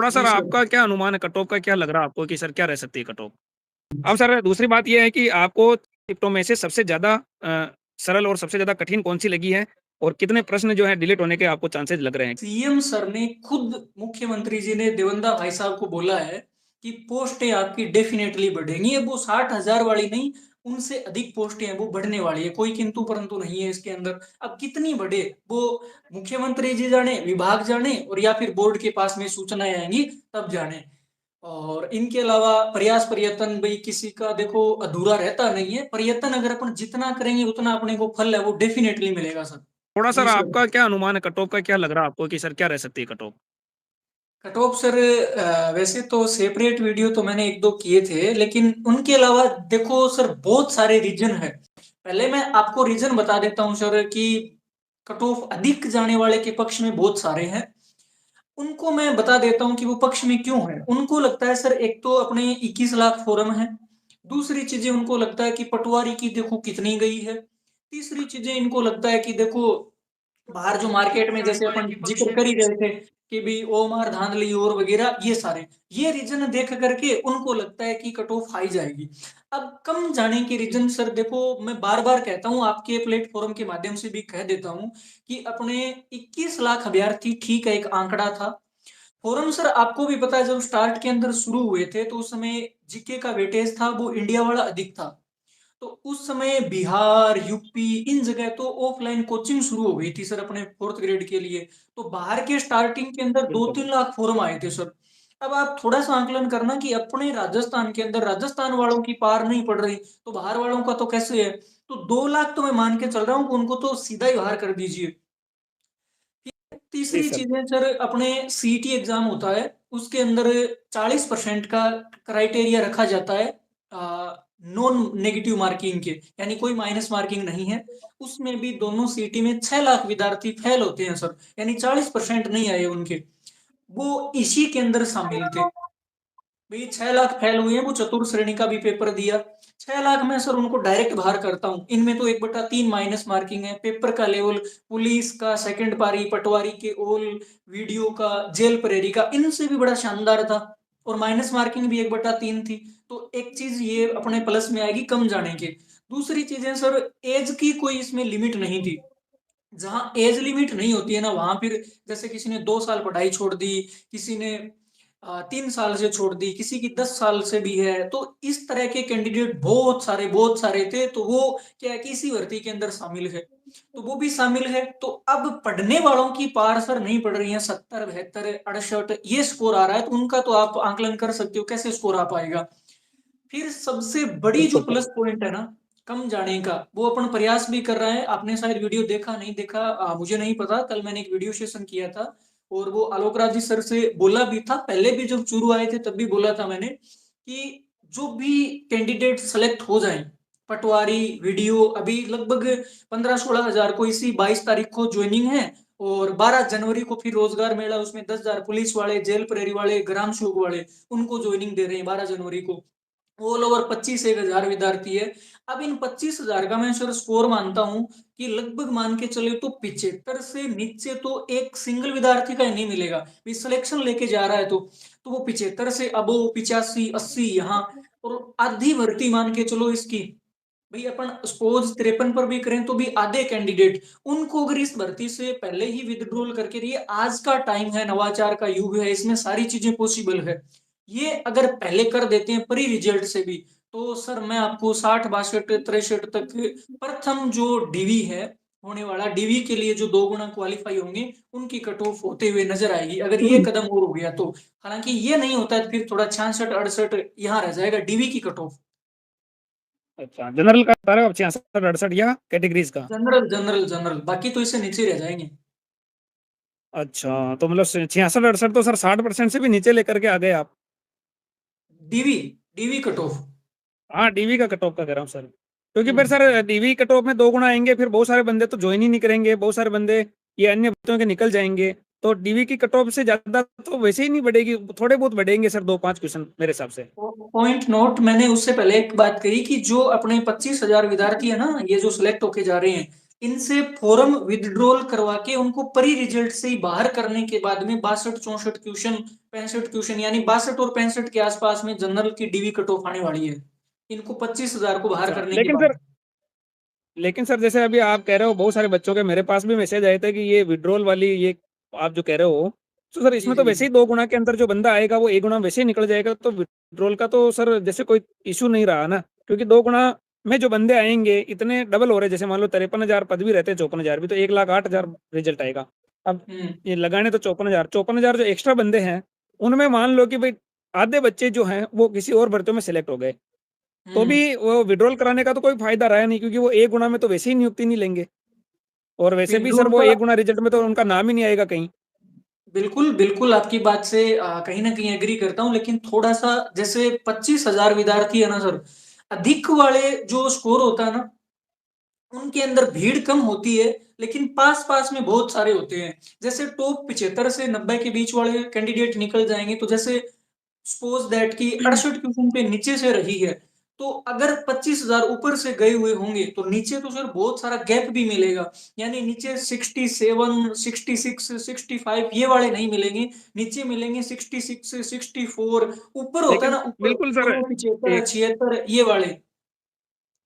थोड़ा जी sir sir. आपका क्या अनुमान है कट ऑफ का, क्या लग रहा है आपको कि सर क्या रह सकती है कट ऑफ? अब सर दूसरी बात ये है कि आपको टिप्टो में से सबसे ज्यादा सरल और सबसे ज्यादा कठिन कौन सी लगी है, और कितने प्रश्न जो है डिलीट होने के आपको चांसेस लग रहे हैं? सीएम सर ने खुद, मुख्यमंत्री जी ने देवेंद्र भाई साहब को बोला है कि पोस्टें आपकी डेफिनेटली बढ़ेंगी। अब वो 60,000 वाली नहीं, उनसे अधिक पोस्टें हैं वो बढ़ने वाली है, कोई किंतु परंतु नहीं है इसके अंदर। अब कितनी बढ़े वो मुख्यमंत्री जी जाने, विभाग जाने, और या फिर बोर्ड के पास में सूचनाएं आएंगी तब जाने। और इनके अलावा प्रयास प्रयत्न भाई किसी का देखो अधूरा रहता नहीं है। प्रयत्न अगर अपन जितना करेंगे उतना अपने को फल है वो डेफिनेटली मिलेगा सर। थोड़ा सर जी सर। आपका क्या अनुमान है कट ऑफ का, क्या लग रहा है आपको कि सर क्या रह सकती है cut off? Cut off sir, वैसे तो सेपरेट वीडियो तो मैंने एक दो किए थे, लेकिन उनके अलावा देखो सर बहुत सारे रीजन है। पहले मैं आपको रीजन बता देता हूँ सर कि कट ऑफ अधिक जाने वाले के पक्ष में बहुत सारे हैं। उनको मैं बता देता हूँ कि वो पक्ष में क्यों है। उनको लगता है सर, एक तो अपने 21 लाख फॉर्म है। दूसरी चीजें उनको लगता है कि पटवारी की देखो कितनी गई है। तीसरी चीजें इनको लगता है कि देखो बाहर जो मार्केट में जैसे अपन जिक्र कर ही रहे थे कि भी ओमर धांधली और वगैरह, ये रीजन देख करके उनको लगता है कि कट ऑफ हाई जाएगी। अब कम जाने के रीजन सर देखो, मैं बार बार कहता हूं, आपके प्लेटफॉर्म के माध्यम से भी कह देता हूं कि अपने 21 लाख अभ्यर्थी ठीक है, एक आंकड़ा था। फॉरम सर आपको भी पता है, जब स्टार्ट के अंदर शुरू हुए थे तो उस समय जीके का वेटेज था वो इंडिया वाला अधिक था। तो उस समय बिहार, यूपी, इन जगह तो ऑफलाइन कोचिंग शुरू हो गई थी सर अपने फोर्थ ग्रेड के लिए। तो बाहर के स्टार्टिंग के अंदर दो बिल्कुल। तीन लाख फॉर्म आए थे सर। अब आप थोड़ा सा आंकलन करना कि अपने राजस्थान के अंदर राजस्थान वालों की पार नहीं पड़ रही, तो बाहर वालों का तो कैसे है। तो 2 लाख तो मैं मान के चल रहा हूँ कि उनको तो सीधा ही बाहर कर दीजिए। जी तीसरी सर। चीजें सर, अपने सीईटी एग्जाम होता है, उसके अंदर 40% का क्राइटेरिया रखा जाता है नॉन नेगेटिव मार्किंग के, यानी कोई माइनस मार्किंग नहीं है। उसमें भी दोनों सीटी में 6 लाख विद्यार्थी फेल होते हैं सर, यानी 40% नहीं आए उनके, वो इसी के अंदर शामिल थे। भाई 6 लाख फेल हुए हैं, वो चतुर्थ श्रेणी का भी पेपर दिया। 6 लाख में सर उनको डायरेक्ट बाहर करता हूँ, इनमें तो 1/3 माइनस मार्किंग है, पेपर का लेवल, पुलिस का सेकंड पारी, पटवारी के ओल, वीडियो का, जेल प्रेरी का, इनसे भी बड़ा शानदार था। और माइनस मार्किंग भी 1/3 थी। तो एक चीज ये अपने प्लस में आएगी कम जाने के। दूसरी चीजें सर, एज की कोई इसमें लिमिट नहीं थी। जहां एज लिमिट नहीं होती है ना, वहां फिर जैसे किसी ने 2 साल पढ़ाई छोड़ दी, किसी ने 3 साल से छोड़ दी, किसी की 10 साल से भी है, तो इस तरह के कैंडिडेट बहुत सारे थे। तो वो क्या है कि इसी भर्ती के अंदर शामिल है, तो वो भी शामिल है। तो अब पढ़ने वालों की पार सर नहीं पड़ रही है, 70, 72, 68 ये स्कोर आ रहा है, तो उनका तो आप आंकलन कर सकते हो कैसे स्कोर आ पाएगा। फिर सबसे बड़ी जो बिल्कुल सर। प्लस पॉइंट है ना कम जाने का, वो अपन प्रयास भी कर रहे हैं। आपने शायद वीडियो देखा नहीं देखा, मुझे नहीं पता। कल मैंने एक वीडियो सेशन किया था, और वो आलोक राज जी सर से बोला भी था, पहले भी जब चूरू आए थे तब भी बोला था मैंने कि जो भी कैंडिडेट सेलेक्ट हो जाए, पटवारी वीडियो, अभी लगभग 15-16 हजार को इसी 22 तारीख को ज्वाइनिंग है। और 12 जनवरी को फिर रोजगार मेला, उसमें 10 हजार पुलिस वाले, जेल प्रेरी वाले, ग्राम सेवक वाले, उनको ज्वाइनिंग दे रहे हैं 12 जनवरी को। ऑल ओवर 25 एक हजार विद्यार्थी है। अब इन 25 हजार का मैं सर स्कोर मानता हूं कि लगभग मान के चले तो 75 से नीचे तो एक सिंगल विद्यार्थी का ही नहीं मिलेगा। भी सिलेक्शन लेके जा रहा है तो वो 75 से अबो 85-80 यहाँ, और आधी भर्ती मान के चलो इसकी। भाई अपन सपोज 53 पर भी करें तो भी आधे कैंडिडेट, उनको अगर इस भर्ती से पहले ही विदड्रॉल करके रही, आज का टाइम है, नवाचार का युग है, इसमें सारी चीजें पॉसिबल है। ये अगर पहले कर देते हैं प्री रिजल्ट से भी, तो सर मैं आपको 60, 62, 63 तक प्रथम जो डीवी है होने वाला, डीवी के लिए जो 2 गुना क्वालिफाई होंगे उनकी कट ऑफ होते हुए नजर आएगी, अगर ये कदम और हो गया तो। हालांकि ये नहीं होता है, फिर थोड़ा 66, 68 यहाँ रह जाएगा डीवी की कट ऑफ। अच्छा, जनरल का बता रहे हो आप 66 68 या कैटेगरीज का? जनरल जनरल जनरल, बाकी तो इससे नीचे रह जाएंगे। अच्छा, तो मतलब 66 68 तो सर 60% से भी नीचे लेकर के आ गए आप। DV, DV cut off. हाँ, डीवी का कट ऑफ का कह रहा हूँ सर, क्योंकि फिर हम्म। सर डीवी कट ऑफ में 2 गुना आएंगे, फिर बहुत सारे बंदे तो ज्वाइन ही नहीं करेंगे, बहुत सारे बंदे ये अन्य भर्तियों के निकल जाएंगे। तो डीवी की कट ऑफ से ज्यादा तो वैसे ही नहीं बढ़ेगी, थोड़े बहुत बढ़ेंगे सर, 2 5 क्वेश्चन मेरे हिसाब से। पॉइंट नोट, मैंने उससे पहले एक बात कही कि जो अपने 25 हजार विद्यार्थी है ना, ये जो सिलेक्ट होके जा रहे हैं, इनसे फॉर्म विथड्रॉल करवा के उनको प्री रिजल्ट से ही बाहर करने के बाद में 62-64 क्वेश्चन 65 क्वेश्चन यानी 62 और 65 के आसपास में जनरल की डीवी कट ऑफ आने वाली है इनको 25,000 को बाहर अच्छा करने के लेकिन बाद। सर जैसे अभी आप कह रहे हो बहुत सारे बच्चों के मेरे पास भी मैसेज आए थे कि ये विड्रॉल वाली ये आप जो कह रहे हो, तो सर जी इसमें तो जी वैसे ही 2 गुना के अंदर जो बंदा आएगा वो 1 गुना वैसे ही निकल जाएगा, तो विड्रॉल का तो सर जैसे कोई इश्यू नहीं रहा ना, क्योंकि 2 गुना में जो बंदे आएँगे इतने डबल हो रहे हैं, जैसे मान लो 53,000 पद भी रहते हैं, 54,000 भी तो 1,08,000 रिजल्ट आएगा। अब हम्म ये लगाने तो 54,000 जो एक्स्ट्रा बंदे हैं, उनमें मान लो कि भई आधे बच्चे जो हैं वो किसी और भर्तियों में सेलेक्ट हो गए। तो भी हम्म वो विड्रॉल कराने का तो कोई फ़ायदा रहा नहीं, क्योंकि वो 1 गुना में तो वैसे ही नियुक्ति नहीं लेंगे और वैसे भी सर विथड्रॉल वो का 1 गुना रिजल्ट में तो उनका नाम ही नहीं आएगा कहीं। बिल्कुल, बिल्कुल आपकी बात से कहीं न कहीं एग्री करता हूँ, लेकिन थोड़ा-सा जैसे 25,000 विद्यार्थी है ना सर, अधिक वाले जो स्कोर होता है ना, उनके अंदर भीड़ कम होती है, लेकिन पास-पास में बहुत सारे होते हैं। जैसे टॉप 75 से 90 के बीच वाले कैंडिडेट निकल जाएँगे, तो जैसे सपोज दैट कि 68 क्वेश्चन पे नीचे से रही है, तो अगर 25,000 ऊपर से गए हुए होंगे, तो नीचे तो सर बहुत सारा गैप भी मिलेगा। यानी नीचे 67, 66, 65 ये वाले नहीं मिलेंगे, नीचे मिलेंगे 66, 64 ऊपर होता है लेकिन ना, ऊपर बिल्कुल सर 75, एक 76 ये वाले।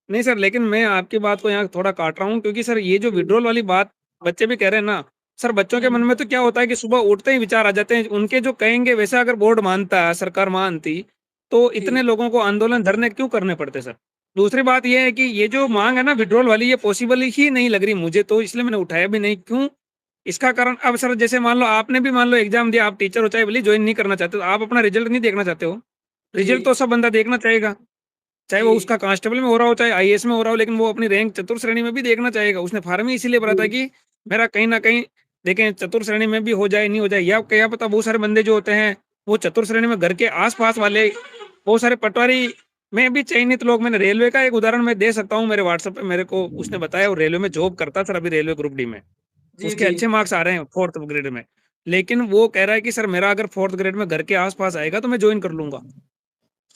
नहीं सर, लेकिन मैं आपकी बात को यहाँ थोड़ा काट रहा हूँ, क्योंकि सर ये जो जी। विड्रॉल वाली बात बच्चे भी कह रहे हैं ना, सर बच्चों के मन हुँ, में तो क्या होता है कि सुबह उठते ही विचार आ जाते हैं, उनके जो कहेंगे वैसा अगर बोर्ड मानता, सरकार मानती, तो इतने जी, लोगों को आंदोलन धरने क्यों करने पड़ते सर? दूसरी बात ये है कि ये जो माँग है ना विड्रॉल वाली, ये पॉसिबल ही नहीं लग रही मुझे, तो इसलिए मैंने उठाया भी नहीं। क्यों? इसका कारण अब सर जैसे मान लो आपने भी मान लो एग्ज़ाम दिया, आप टीचर हो चाहे भले ही जॉइन नहीं करना चाहते, तो आप अपना रिज़ल्ट नहीं देखना चाहते हो? जी, रिज़ल्ट तो सब बंदा देखना चाहेगा। चाहे वो जी, उसका कांस्टेबल में हो रहा हो, चाहे आईएएस में हो रहा हो, लेकिन वो अपनी रैंक चतुर्थ श्रेणी में भी देखना चाहेगा। उसने फार्म ही इसीलिए भरा था जी, कि मेरा कहीं न कहीं देखें चतुर्थ श्रेणी में भी हो जाए, नहीं हो जाए, या क्या पता बहुत सारे बंदे जो होते हैं, वो चतुर्थ श्रेणी में घर के आस-पास वाले बहुत सारे पटवारी में भी चयनित लोग, मैंने रेलवे का एक उदाहरण मैं दे सकता हूँ, मेरे व्हाट्सएप पे मेरे को उसने बताया, वो रेलवे में जॉब करता था अभी रेलवे ग्रुप डी में। जी, उसके जी। अच्छे मार्क्स आ रहे हैं 4th ग्रेड में। लेकिन वो कह रहा है कि सर मेरा अगर 4th ग्रेड में घर के आस-पास आएगा तो मैं जॉइन कर लूँगा।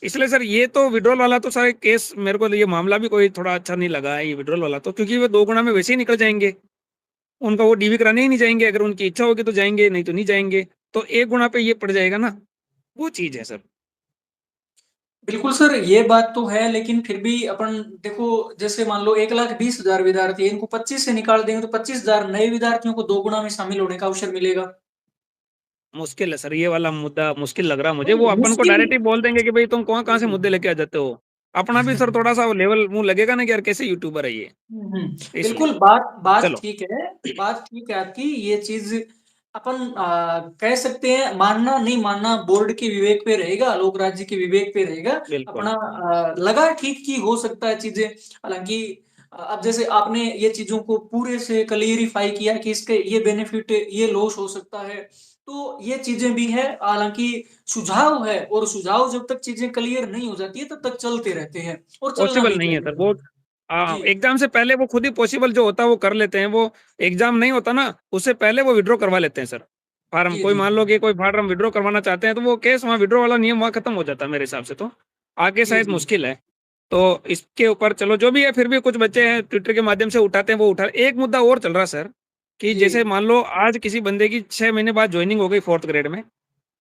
इसलिए सर ये तो विड्रॉल वाला तो सर केस मेरे को ये मामला भी कोई थोड़ा अच्छा नहीं लगा है ये विड्रॉल वाला तो, क्योंकि वो 2 गुना में वैसे ही निकल जाएँगे। उनका वो डीवी कराने ही नहीं जाएँगे, अगर उनकी इच्छा होगी तो जाएँगे, नहीं तो नहीं जाएँगे। तो 1 गुना पे ये पड़ जाएगा ना, वो चीज़ है सर। बिल्कुल सर, ये बात तो है लेकिन फिर भी अपन देखो जैसे मान लो 1,20,000 विद्यार्थी है, इनको 25 से निकाल देंगे तो 25,000 नए विद्यार्थियों को 2 गुना में शामिल होने का अवसर मिलेगा। मुश्किल है सर, ये वाला मुद्दा मुश्किल लग रहा है मुझे। वो नहीं, अपन को मुश्किल डायरेक्ट ही बोल देंगे कि भई तुम कहाँ-कहाँ से जी। मुद्दे लेके आ जाते हो। अपना भी सर थोड़ा-सा वो लेवल मुँह लगेगा ना कि यार कैसे यूट्यूबर है ये, हुँ, हुँ। इसलिए। बिल्कुल, बात बात चलो, ठीक है, बात ठीक है आपकी। ये चीज़ अपन कह सकते हैं मानना नहीं मानना बोर्ड के विवेक पे रहेगा, लोक राज्य के विवेक पे रहेगा। बिल्कुल। अपना लगा ठीक कि हो सकता है चीज़ें हालाँकि अब जैसे आपने ये चीज़ों को पूरे से क्लियरिफ़ाई किया कि इसके ये बेनिफिट, ये लॉस हो सकता है। तो ये चीज़ें भी हैं, हालाँकि सुझाव है और सुझाव जब तक चीज़ें क्लियर नहीं हो जाती है, तब तक चलते रहते हैं और चलना पॉसिबल भी नहीं है सर, चाहिए। वो जी। एग्ज़ाम से पहले वो खुद ही पॉसिबल जो होता है वो कर लेते हैं। वो एग्ज़ाम नहीं होता ना, उससे पहले वो विथड्रॉ करवा लेते हैं सर, फ़ॉर्म। जी, कोई जी। मान लो कि कोई फ़ॉर्म विथड्रॉ करवाना चाहते हैं, तो वो केस वहाँ विथड्रॉ वाला नियम वहाँ खत्म हो जाता है मेरे हिसाब से तो। आगे जी, शायद जी। मुश्किल है। तो इसके ऊपर चलो जो भी है, फिर भी कुछ बच्चे हैं ट्विटर के माध्यम से उठाते हैं, वो उठा एक मुद्दा और चल रहा है सर, कि जी। जैसे मान लो आज किसी बंदे की 6 महीने बाद जॉइनिंग हो गई 4th ग्रेड में।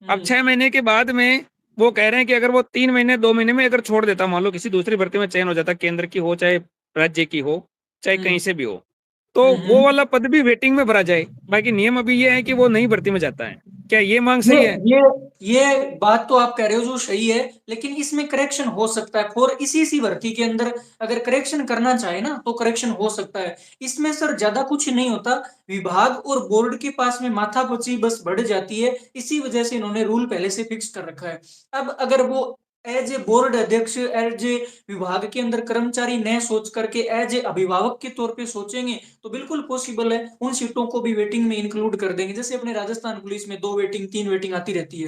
अब हुँ, 6 महीने के बाद में वो कह रहे हैं कि अगर वो 3 महीने 2 महीने में अगर छोड़ देता, मान लो किसी दूसरी भर्ती में चयन हो जाता, केंद्र की हो चाहे राज्य की हो, चाहे हुँ। कहीं से भी हो, तो हुँ, वो हुँ। वाला पद भी वेटिंग में भरा जाए। बाकी नियम अभी ये है कि वो नई भर्ती में जाता है। क्या ये माँग ये सही है? ये ये बात तो आप कह रहे हो जो सही है, लेकिन इसमें करेक्शन हो सकता है और इसी भर्ती के अंदर अगर करेक्शन करना चाहे ना, तो करेक्शन हो सकता है। इसमें सर ज़्यादा कुछ नहीं होता, विभाग और बोर्ड के पास में माथापच्ची बस बढ़ जाती है, इसी वजह से इन्होंने रूल पहले से फिक्स कर रखा है। अब अगर वो एज़ ए बोर्ड अध्यक्ष, एज़ ए विभाग के अंदर कर्मचारी न सोच करके एज़ ए अभिभावक के तौर पे सोचेंगे, तो बिल्कुल पॉसिबल है, उन सीटों को भी वेटिंग में इंक्लूड कर देंगे। जैसे अपने राजस्थान पुलिस में 2 वेटिंग, 3 वेटिंग आती रहती है।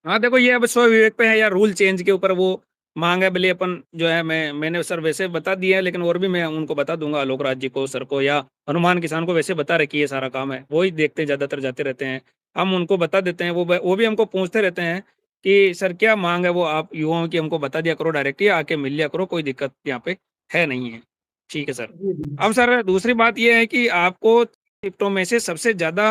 हाँ, देखो ये अब स्व-विवेक पे है या रूल चेंज के ऊपर वो माँग है, भले अपन जो है मैंने सर वैसे बता दिया है, लेकिन और भी मैं उनको बता दूँगा आलोक राज जी को, सर को या हनुमान किसान को वैसे बता रखी है ये सारा काम है। वो ही देखते हैं ज़्यादातर जाते रहते हैं। हम उनको बता देते हैं, वो भी हमको पूछते रहते हैं कि सर क्या माँग है वो आप युवाओं की हमको बता दिया करो डायरेक्ट ही आके मिल लिया करो, कोई दिक्कत यहाँ पे है नहीं है। ठीक है सर। जी, जी। अब सर दूसरी बात ये है कि आपको शिफ्टों में से सबसे ज़्यादा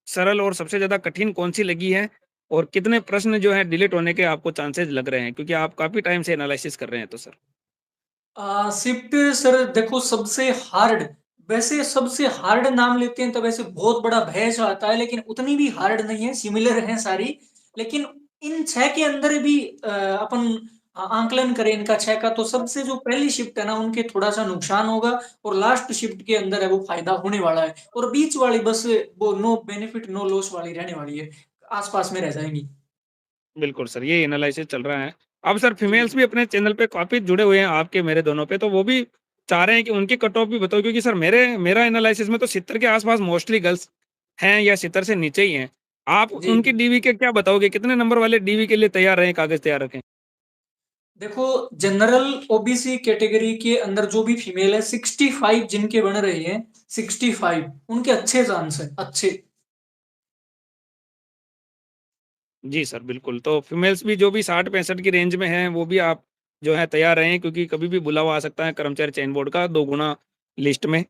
सरल और सबसे ज़्यादा कठिन कौन-सी लगी है? और कितने प्रश्न जो हैं डिलीट होने के आपको चांसेज़ लग रहे हैं? क्योंकि आप काफ़ी टाइम से एनालिसिस कर रहे हैं तो सर। शिफ्ट सर देखो सबसे हार्ड, वैसे सबसे हार्ड नाम लेते हैं तो वैसे बहुत बड़ा भय सा आता है, लेकिन उतनी भी हार्ड नहीं है, सिमिलर हैं सारी। लेकिन इन 6 के अंदर भी अपन आंकलन करें इनका 6 का, तो सबसे जो पहली शिफ्ट है ना उनके थोड़ा-सा नुकसान होगा, और लास्ट शिफ्ट के अंदर है वो फायदा होने वाला है, और बीच वाली बस वो नो बेनिफिट नो लॉस वाली रहने वाली है, आस-पास में रह जाएँगी। बिल्कुल सर, ये एनालिसिस चल रहा है। अब सर जी। फीमेल्स भी अपने चैनल पे काफ़ी जुड़े हुए हैं आपके मेरे दोनों पे, तो वो भी चाह रहे हैं कि उनकी कट ऑफ भी बताओ क्योंकि सर मेरा एनालिसिस में तो 70 के आस-पास मोस्टली गर्ल्स हैं या 70 से नीचे ही हैं। आप जी, उनकी जी। डीवी के क्या बताओगे? कितने नंबर वाले डीवी के लिए तैयार रहें, कागज़ तैयार रखें? देखो, जनरल ओबीसी कैटेगरी के अंदर जो भी फीमेल है 65 जिनके बन रहे हैं, 65 उनके अच्छे चांस है, अच्छे। जी सर, बिल्कुल। तो फीमेल्स भी जो भी 60-65 की रेंज में हैं, वो भी आप जो है तैयार रहें क्योंकि कभी भी बुलावा आ सकता है कर्मचारी चयन बोर्ड का 2 गुना लिस्ट में।